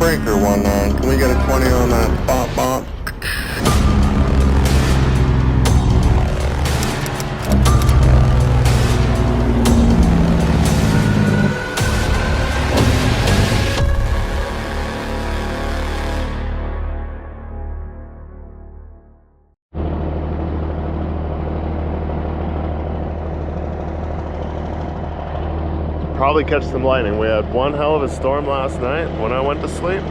breaker one on. Can we get a 20 on that spot box? Probably catch some lightning. We had one hell of a storm last night when I went to sleep.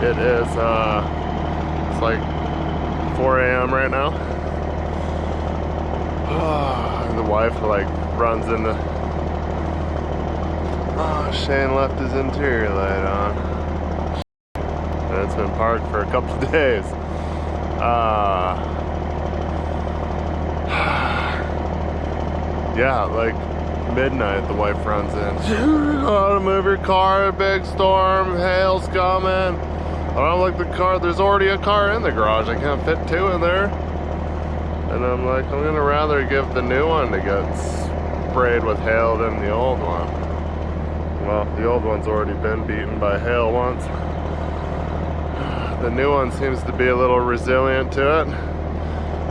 It is it's like 4 a.m. right now. And the wife like runs into, Shane left his interior light on. And it's been parked for a couple of days. Yeah, like midnight the wife runs in. You gotta move your car, big storm, hail's coming. I don't like the car, there's already a car in the garage, I can't fit two in there. And I'm like, I'm gonna rather give the new one to get sprayed with hail than the old one. Well, the old one's already been beaten by hail once. The new one seems to be a little resilient to it.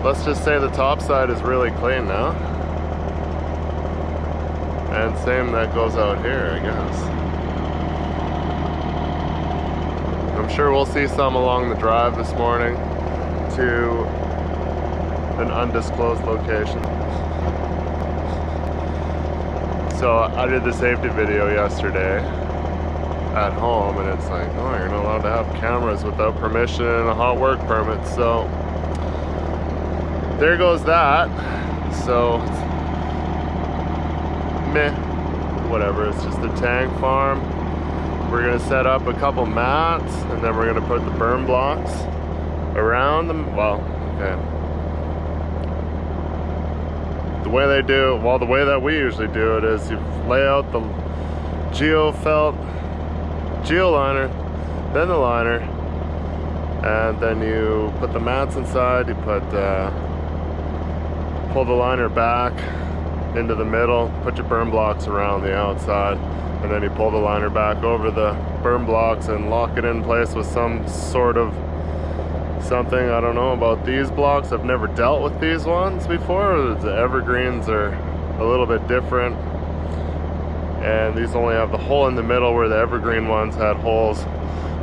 Let's just say the top side is really clean now. And same that goes out here, I guess. I'm sure we'll see some along the drive this morning to an undisclosed location. So I did the safety video yesterday at home, and it's like, oh, you're not allowed to have cameras without permission and a hot work permit. So there goes that. So meh, whatever, it's just a tank farm. We're gonna set up a couple mats, and then we're gonna put the berm blocks around them. Well, okay. The way they do, well, the way that we usually do it is you lay out the geoliner, then the liner, and then you put the mats inside, you put, pull the liner back into the middle, put your berm blocks around the outside, and then you pull the liner back over the berm blocks and lock it in place with some sort of something. I don't know about these blocks. I've never dealt with these ones before. The evergreens are a little bit different, and these only have the hole in the middle where the evergreen ones had holes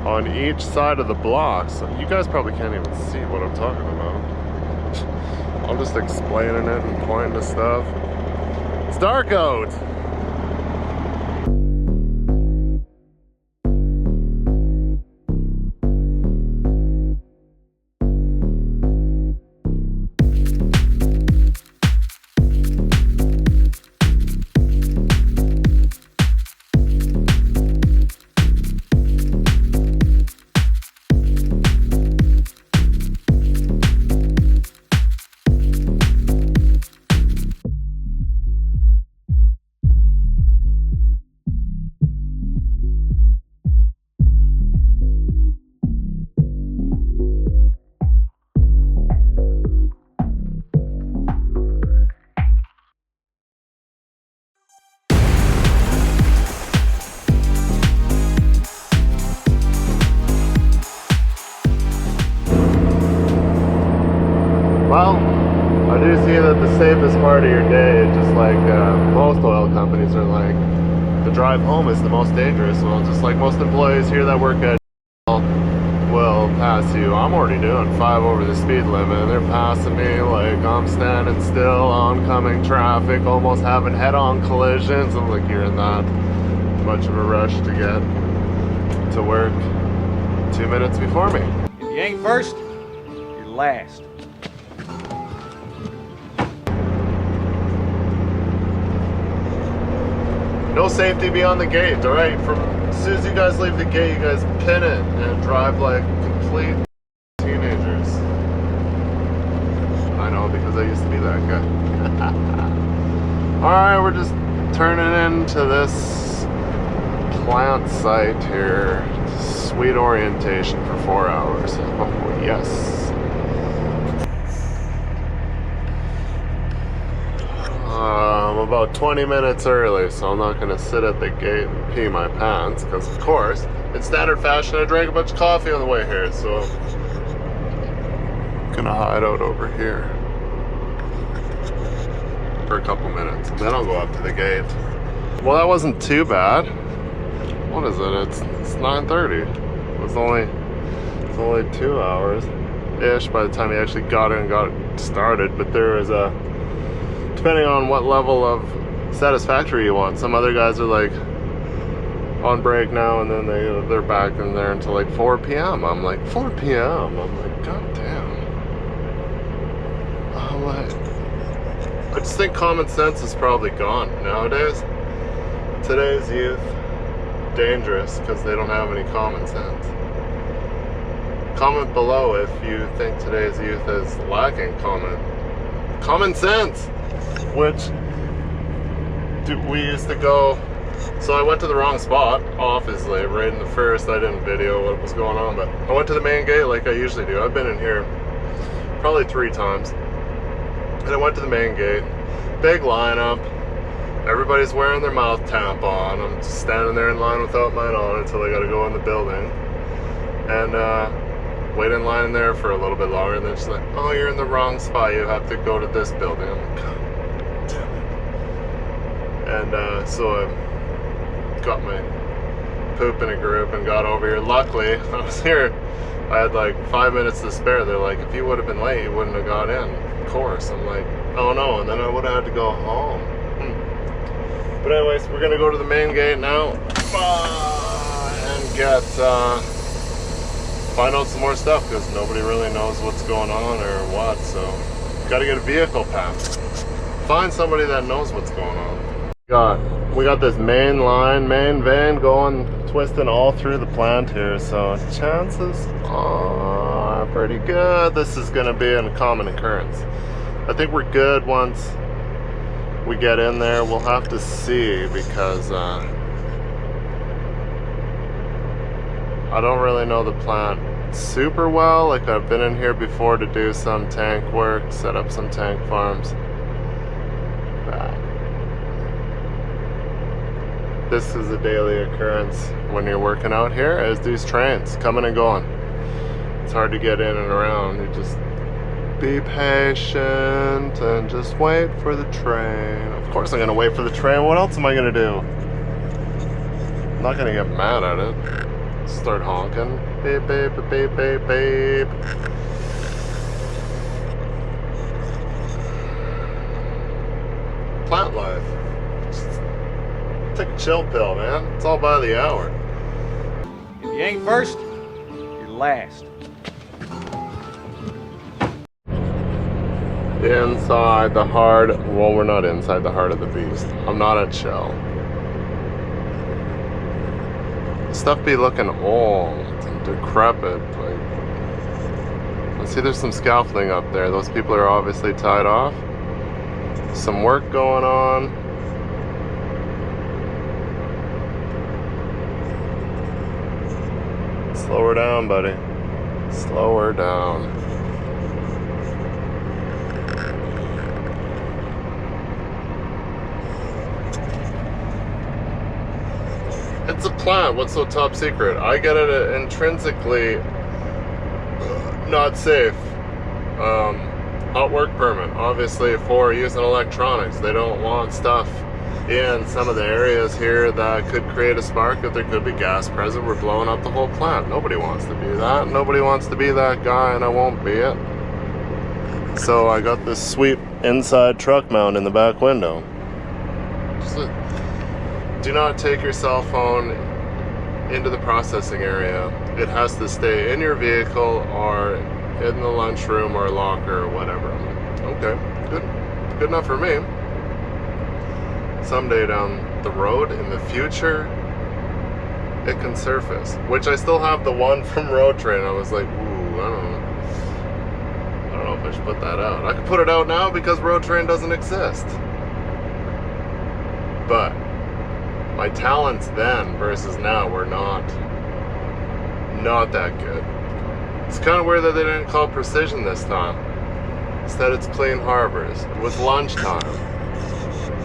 on each side of the blocks. So you guys probably can't even see what I'm talking about. I'm just explaining it and pointing to stuff. It's dark out. Well, I do see that the safest part of your day, just like most oil companies are like, the drive home is the most dangerous. Well, just like most employees here that work at will pass you. I'm already doing 5 over the speed limit, and they're passing me like I'm standing still, oncoming traffic, almost having head-on collisions. I'm like, you're in that much of a rush to get to work 2 minutes before me. If you ain't first, you're last. No safety beyond the gate, alright? From as soon as you guys leave the gate, you guys pin it and drive like complete teenagers. I know, because I used to be that guy. Alright, we're just turning into this plant site here. Sweet orientation for 4 hours. Oh, yes. I'm about 20 minutes early, so I'm not going to sit at the gate and pee my pants, because of course in standard fashion, I drank a bunch of coffee on the way here, so I'm gonna hide out over here for a couple minutes, and then I'll go up to the gate. Well, that wasn't too bad. What is it? It's 9:30. It's only 2 hours-ish by the time he actually got in and got it started, but there is a, depending on what level of satisfactory you want, some other guys are like on break now, and then they're back in there until like 4 p.m. I'm like, 4 p.m.? I'm like, god damn. I'm like, I just think common sense is probably gone nowadays. Today's youth, dangerous because they don't have any common sense. Comment below if you think today's youth is lacking common sense, which we used to go. So I went to the wrong spot, obviously, right in the first. I didn't video what was going on, but I went to the main gate like I usually do. I've been in here probably 3 times. And I went to the main gate, big lineup. Everybody's wearing their mouth tampon. I'm just standing there in line without mine on until I gotta go in the building. And wait in line there for a little bit longer, and then she's like, oh, you're in the wrong spot. You have to go to this building. I'm like, god damn it. And so I got my poop in a group and got over here. Luckily, I was here. I had like 5 minutes to spare. They're like, if you would have been late, you wouldn't have got in. Of course. I'm like, oh no. And then I would have had to go home. But anyways, we're gonna go to the main gate now and get find out some more stuff, because nobody really knows what's going on or what. So gotta get a vehicle pass. Find somebody that knows what's going on. We got this main vein going, twisting all through the plant here, so chances are pretty good this is gonna be a common occurrence. I think we're good once we get in there. We'll have to see, because I don't really know the plant super well. Like, I've been in here before to do some tank work, set up some tank farms. But this is a daily occurrence when you're working out here, as these trains coming and going. It's hard to get in and around. You just be patient and just wait for the train. Of course I'm gonna wait for the train. What else am I gonna do? I'm not gonna get mad at it. Start honking. Beep, beep, beep, beep, beep. Plant life. Just take a chill pill, man. It's all by the hour. If you ain't first, you're last. Inside the heart, well, we're not inside the heart of the beast. I'm not a chill. Stuff be looking old and decrepit. Like, I see there's some scaffolding up there. Those people are obviously tied off. Some work going on. Slow her down, buddy. Slow her down. It's a plant. What's so top secret? I get it intrinsically not safe. Hot work permit, obviously, for using electronics. They don't want stuff in some of the areas here that could create a spark, that there could be gas present. We're blowing up the whole plant. Nobody wants to be that. Nobody wants to be that guy, and I won't be it. So I got this sweet inside truck mount in the back window. Just do not take your cell phone into the processing area. It has to stay in your vehicle or in the lunchroom or locker or whatever. Okay, good enough for me. Someday down the road in the future, it can surface. Which I still have the one from Road Train. I was like, ooh, I don't know if I should put that out. I could put it out now because Road Train doesn't exist. But my talents then versus now were not that good. It's kind of weird that they didn't call precision this time. Instead, it's clean harbors. It was lunchtime.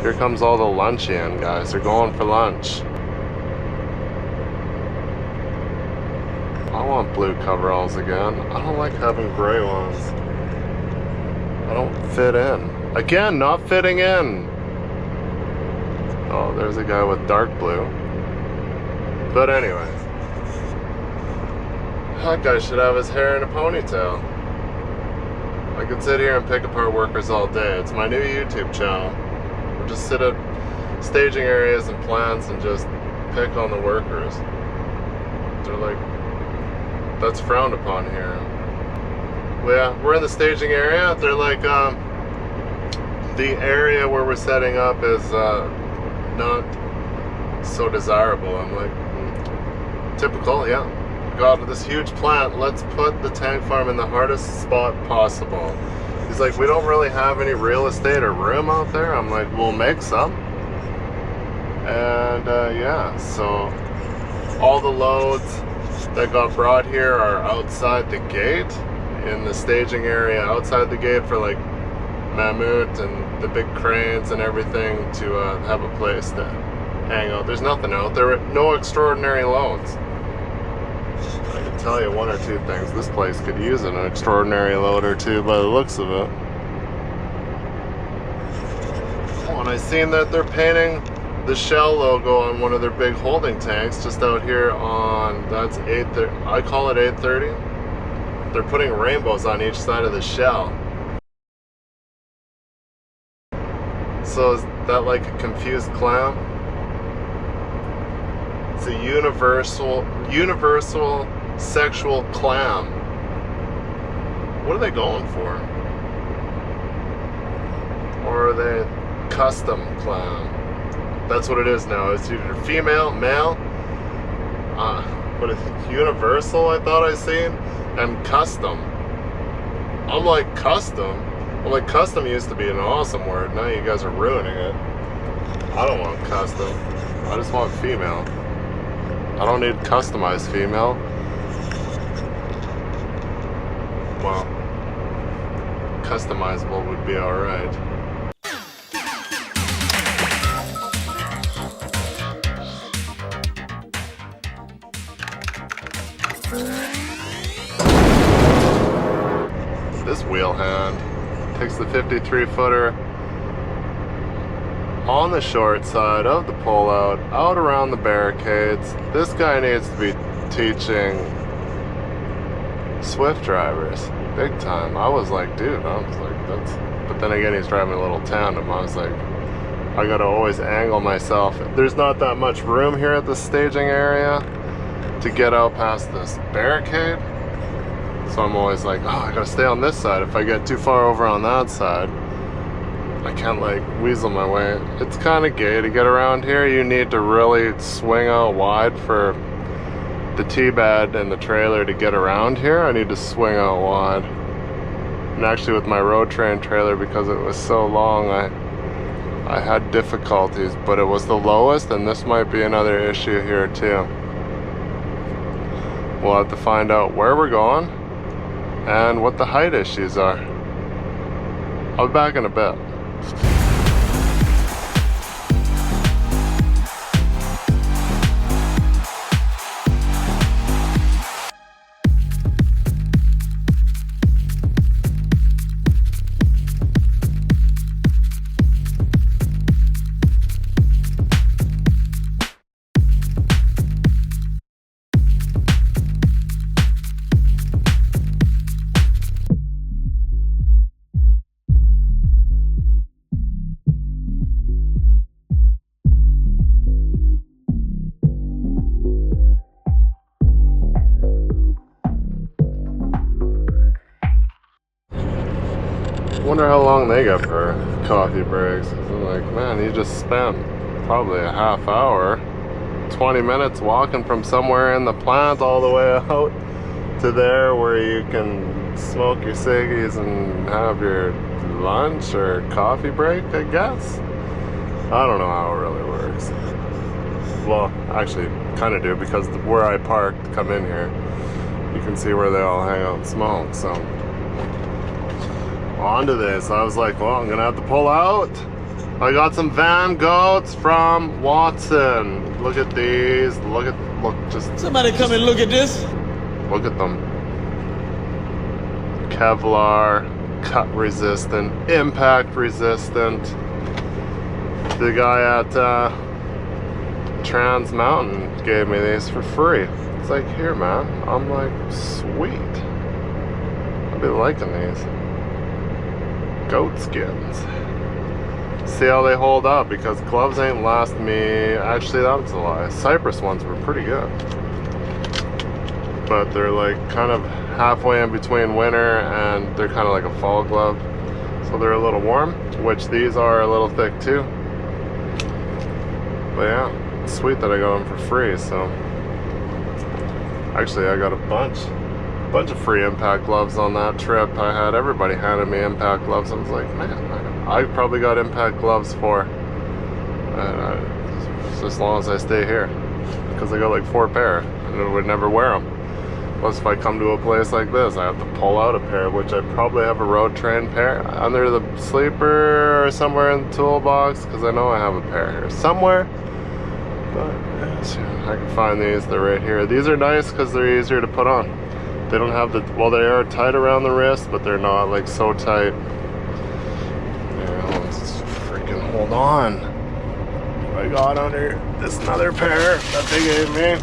Here comes all the lunchian guys. They're going for lunch. I want blue coveralls again. I don't like having gray ones. I don't fit in. Again, not fitting in. Oh, there's a guy with dark blue. But anyways. That guy should have his hair in a ponytail. I could sit here and pick apart workers all day. It's my new YouTube channel. We'll just sit at staging areas and plants and just pick on the workers. They're like, that's frowned upon here. Well, yeah, we're in the staging area. They're like, the area where we're setting up is not so desirable. I'm like, typical, yeah. Got this huge plant. Let's put the tank farm in the hardest spot possible. He's like, we don't really have any real estate or room out there. I'm like, we'll make some. And yeah, so all the loads that got brought here are outside the gate, in the staging area outside the gate for like mammoth and the big cranes and everything to have a place to hang out. There's nothing out there, no extraordinary loads. I can tell you one or two things. This place could use an extraordinary load or two by the looks of it. Oh, and I seen that they're painting the Shell logo on one of their big holding tanks just out here on, that's 830, I call it 830. They're putting rainbows on each side of the shell. So is that like a confused clam? It's a universal sexual clam. What are they going for? Or are they custom clam? That's what it is now. It's either female, male, what is it? Universal, I thought I seen, and custom. I'm like, custom? I'm like, custom used to be an awesome word. Now you guys are ruining it. I don't want custom. I just want female. I don't need customized female. Well, customizable would be alright. This wheel hand takes the 53 footer on the short side of the pullout, out around the barricades. This guy needs to be teaching Swift drivers big time. I was like, dude, I was like, that's, but then again, he's driving a little tandem. I was like, I gotta always angle myself. There's not that much room here at the staging area to get out past this barricade. So I'm always like, oh, I gotta stay on this side. If I get too far over on that side, I can't like weasel my way. It's kind of gay to get around here. You need to really swing out wide for the T-bed and the trailer to get around here. I need to swing out wide. And actually with my road train trailer, because it was so long, I had difficulties, but it was the lowest, and this might be another issue here too. We'll have to find out where we're going and what the height issues are. I'll be back in a bit. Wonder how long they got for coffee breaks. I'm like, man, you just spent probably a half hour, 20 minutes walking from somewhere in the plant all the way out to there where you can smoke your ciggies and have your lunch or coffee break, I guess. I don't know how it really works. Well, actually, kind of do, because where I parked to come in here, you can see where they all hang out and smoke, so. On to this. I was like, well, I'm gonna have to pull out. I got some Van Goghs from Watson. Look at these. Look, just Somebody come and look at this. Look at them. Kevlar, cut resistant, impact resistant. The guy at Trans Mountain gave me these for free. It's like, here man. I'm like, sweet. I'll be liking these. Goat skins. See how they hold up, because gloves ain't last me. Actually, that's a lie. Cypress ones were pretty good, but they're like kind of halfway in between winter and they're kind of like a fall glove, so they're a little warm, which these are a little thick too. But yeah, it's sweet that I got them for free. So actually I got a bunch of free impact gloves on that trip. I had everybody handed me impact gloves. I was like, man, I probably got impact gloves for as long as I stay here, because I got like 4 pair and I would never wear them. Plus if I come to a place like this, I have to pull out a pair, which I probably have a road train pair under the sleeper or somewhere in the toolbox, because I know I have a pair here somewhere. But yeah, I can find these. They're right here. These are nice because they're easier to put on. They don't have the, well, they are tight around the wrist, but they're not like so tight. Yeah, let's freaking hold on. I got under this another pair that they gave me.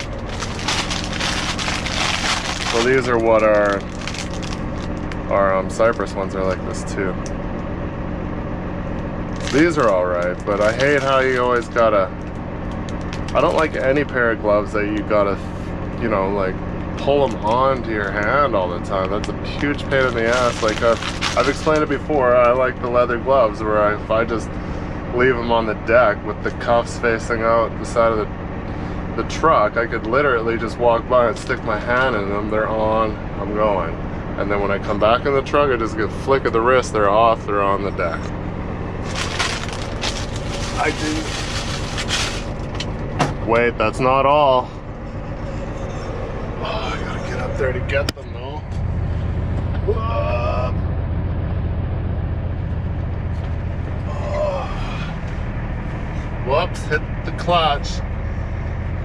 So these are what our Cypress ones are like this too. These are alright, but I hate how you always gotta, I don't like any pair of gloves that you gotta, you know, like pull them onto your hand all the time. That's a huge pain in the ass. Like I've explained it before, I like the leather gloves where if I just leave them on the deck with the cuffs facing out the side of the truck, I could literally just walk by and stick my hand in them. They're on, I'm going. And then when I come back in the truck, I just get a flick of the wrist, they're off, they're on the deck. I do. Wait, that's not all. Oh, I gotta get up there to get them though. Whoa. Oh. Whoops, hit the clutch.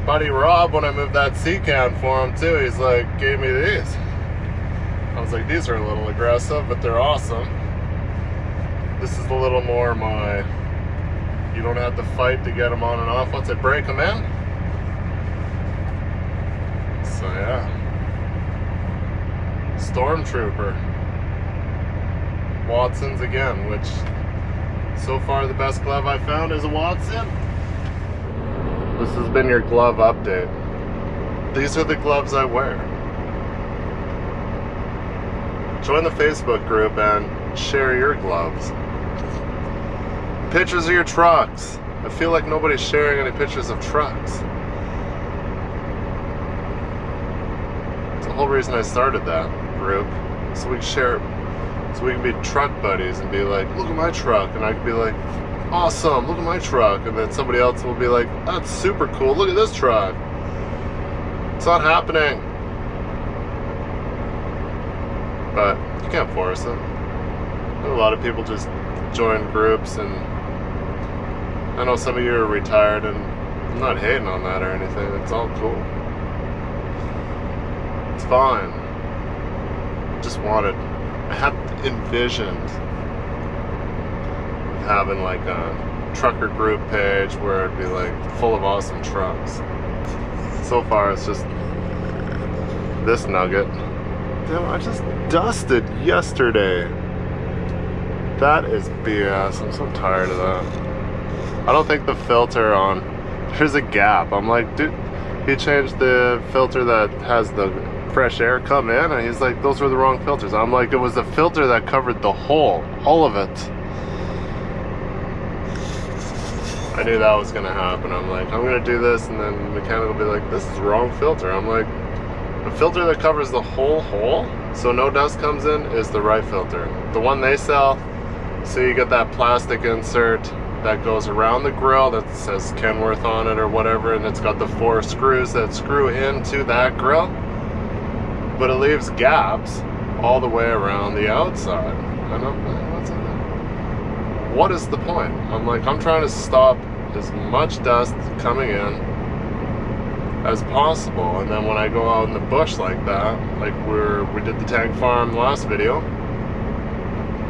Buddy Rob, when I moved that C-can for him too, he's like, gave me these. I was like, these are a little aggressive, but they're awesome. This is a little more my, you don't have to fight to get them on and off once I break them in. So yeah. Stormtrooper. Watson's again, which so far the best glove I found is a Watson. This has been your glove update. These are the gloves I wear. Join the Facebook group and share your gloves. Pictures of your trucks. I feel like nobody's sharing any pictures of trucks. It's the whole reason I started that group. So we can share, so we can be truck buddies and be like, look at my truck. And I can be like, awesome, look at my truck. And then somebody else will be like, that's super cool, look at this truck. It's not happening. But you can't force it. A lot of people just join groups, and I know some of you are retired, and I'm not hating on that or anything. It's all cool. It's fine. Just wanted, I had envisioned having like a trucker group page where it'd be like full of awesome trucks. So far it's just this nugget. Damn, I just dusted yesterday. That is BS. I'm so tired of that. I don't think the filter on, there's a gap. I'm like, dude, he changed the filter that has the fresh air come in, and he's like, those were the wrong filters. I'm like, it was the filter that covered the whole of it. I knew that was gonna happen. I'm like, I'm gonna do this, and then the mechanic will be like, this is the wrong filter. I'm like, the filter that covers the whole hole, so no dust comes in, is the right filter. The one they sell, so you get that plastic insert that goes around the grill that says Kenworth on it or whatever, and it's got the 4 screws that screw into that grill, but it leaves gaps all the way around the outside. And I'm like, what's in there? What is the point? I'm like, I'm trying to stop as much dust coming in as possible. And then when I go out in the bush like that, like we did the tank farm last video,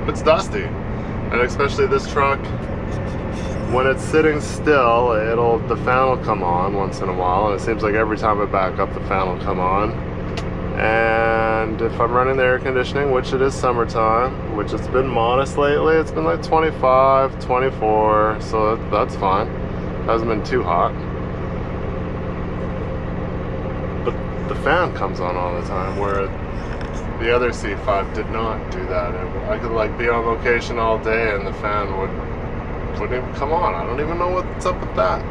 it's dusty. And especially this truck, when it's sitting still, the fan will come on once in a while, and it seems like every time I back up, the fan will come on. And if I'm running the air conditioning, which it is summertime, which it's been modest lately, it's been like 25, 24, so that's fine. It hasn't been too hot. But the fan comes on all the time, where the other C5 did not do that. I could like be on location all day and the fan wouldn't even come on. I don't even know what's up with that.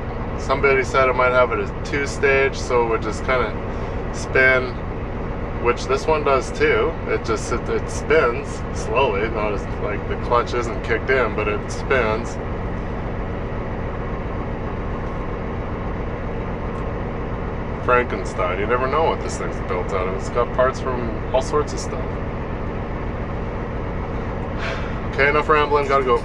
Somebody said it might have it as 2-stage, so it would just kind of spin, which this one does too. It spins slowly, not as like the clutch isn't kicked in, but it spins. Frankenstein, you never know what this thing's built out of. It's got parts from all sorts of stuff. Okay, enough rambling, gotta go.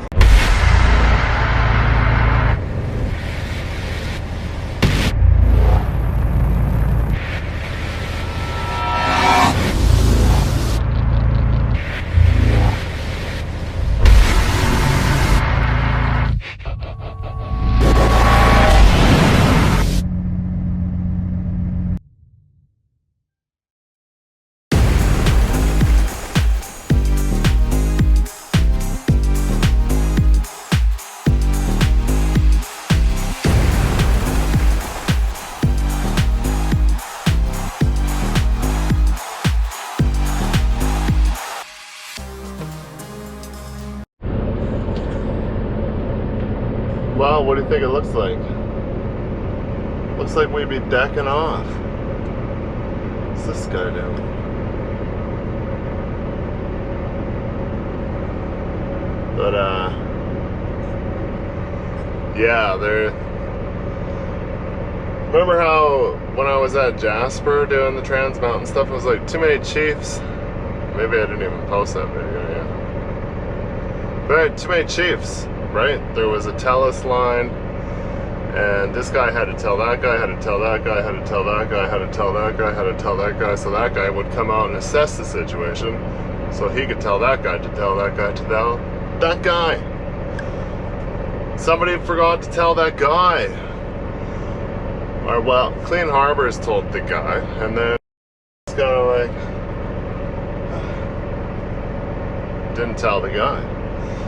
Well, what do you think it looks like? Looks like we'd be decking off. What's this guy doing? But yeah, remember how when I was at Jasper doing the Trans Mountain stuff, it was like too many chiefs? Maybe I didn't even post that video yet. But too many chiefs. Right? There was a Telus line, and this guy had to tell that guy, had to tell that guy, had to tell that guy, had to tell that guy, had to tell that guy, so that guy would come out and assess the situation, so he could tell that guy to tell that guy to tell that guy. Somebody forgot to tell that guy. Or, well, Clean Harbors told the guy, and then it's kind of like, didn't tell the guy.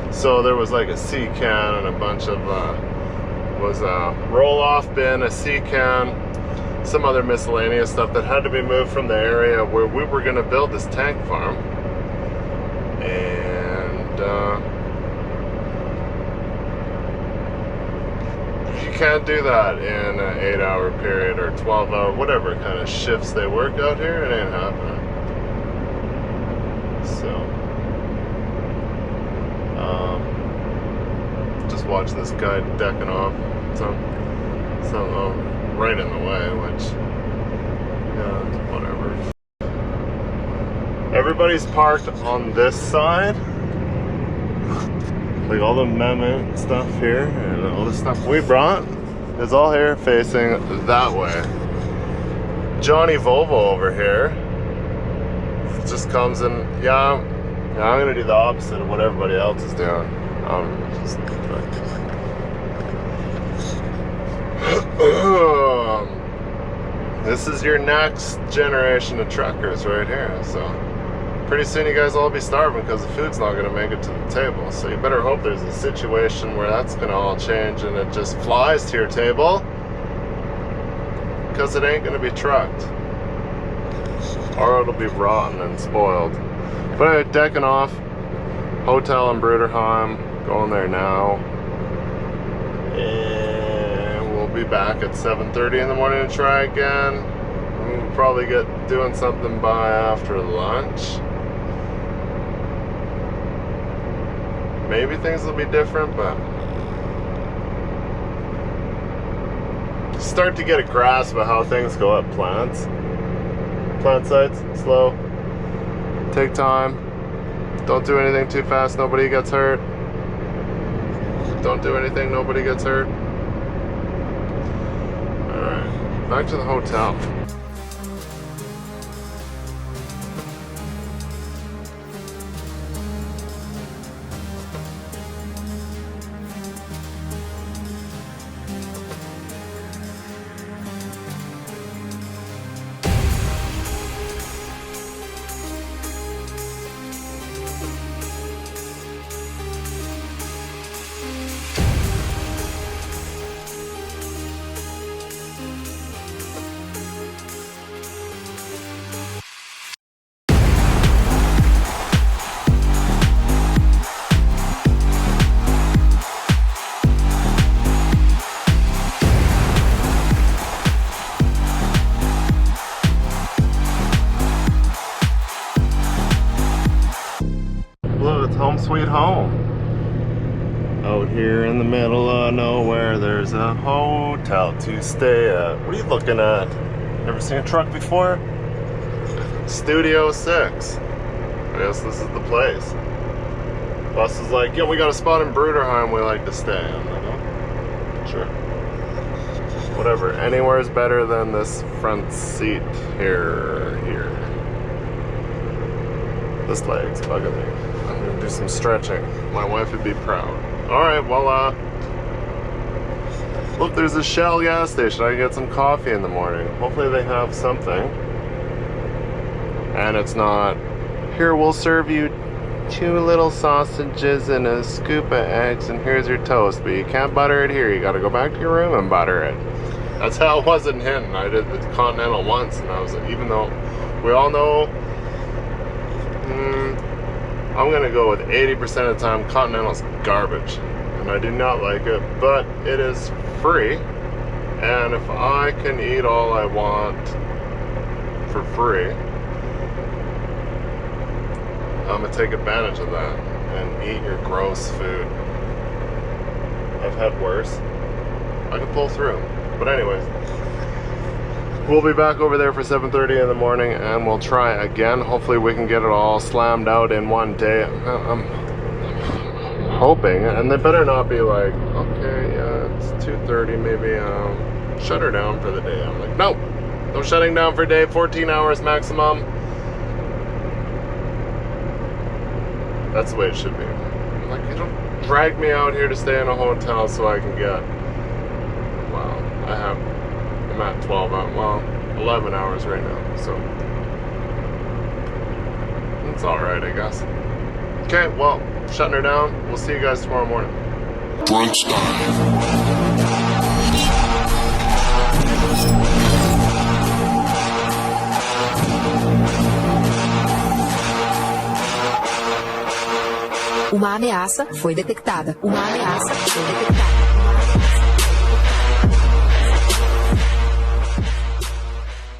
So there was like a sea can and a bunch of was a roll-off bin, a sea can, some other miscellaneous stuff that had to be moved from the area where we were going to build this tank farm. And you can't do that in an 8-hour period or 12-hour, whatever kind of shifts they work out here. It ain't happening. So just watch this guy decking off some right in the way, which, yeah, whatever. Everybody's parked on this side, like all the amendment stuff here and all the stuff we brought is all here facing that way. Johnny Volvo over here just comes in. Yeah, I'm gonna do the opposite of what everybody else is doing. This is your next generation of truckers right here. So pretty soon you guys will all be starving because the food's not gonna make it to the table. So you better hope there's a situation where that's gonna all change and it just flies to your table, because it ain't gonna be trucked, or it'll be rotten and spoiled. But anyway, decking off, hotel in Bruderheim, going there now, and we'll be back at 7:30 in the morning to try again. We'll probably get doing something by after lunch. Maybe things will be different, but start to get a grasp of how things go at plants. Plant sites, slow, take time, don't do anything too fast, nobody gets hurt. Don't do anything, nobody gets hurt. Alright. back to the hotel. Look, it's home sweet home. Out here in the middle of nowhere, there's a hotel to stay at. What are you looking at? Never seen a truck before? Studio 6. I guess this is the place. Bus is like, yeah, we got a spot in Bruderheim we like to stay. I'm like, oh, sure. Whatever. Anywhere is better than this front seat here. This leg's bugging me. I'm gonna do some stretching. My wife would be proud. Alright, well, look, there's a Shell gas station. I can get some coffee in the morning. Hopefully they have something. And it's not, here, we'll serve you 2 little sausages and a scoop of eggs, and here's your toast. But you can't butter it here. You gotta go back to your room and butter it. That's how it was in Hinton. I did the Continental once, and I was like, even though we all know, I'm gonna go with 80% of the time Continental's garbage, and I do not like it, but it is free, and if I can eat all I want for free, I'm gonna take advantage of that and eat your gross food. I've had worse. I can pull through. But anyways, we'll be back over there for 7:30 in the morning, and we'll try again. Hopefully we can get it all slammed out in one day. I'm hoping, and they better not be like, okay, yeah, it's 2:30, maybe shut her down for the day. I'm like, nope, no shutting down for a day, 14 hours maximum. That's the way it should be. I'm like, you don't drag me out here to stay in a hotel so I can get, well, I'm at 12 hours, well, 11 hours right now, so it's alright, I guess. Okay, well, shutting her down. We'll see you guys tomorrow morning. Brunch time. Uma ameaça foi detectada. Uma ameaça foi detectada.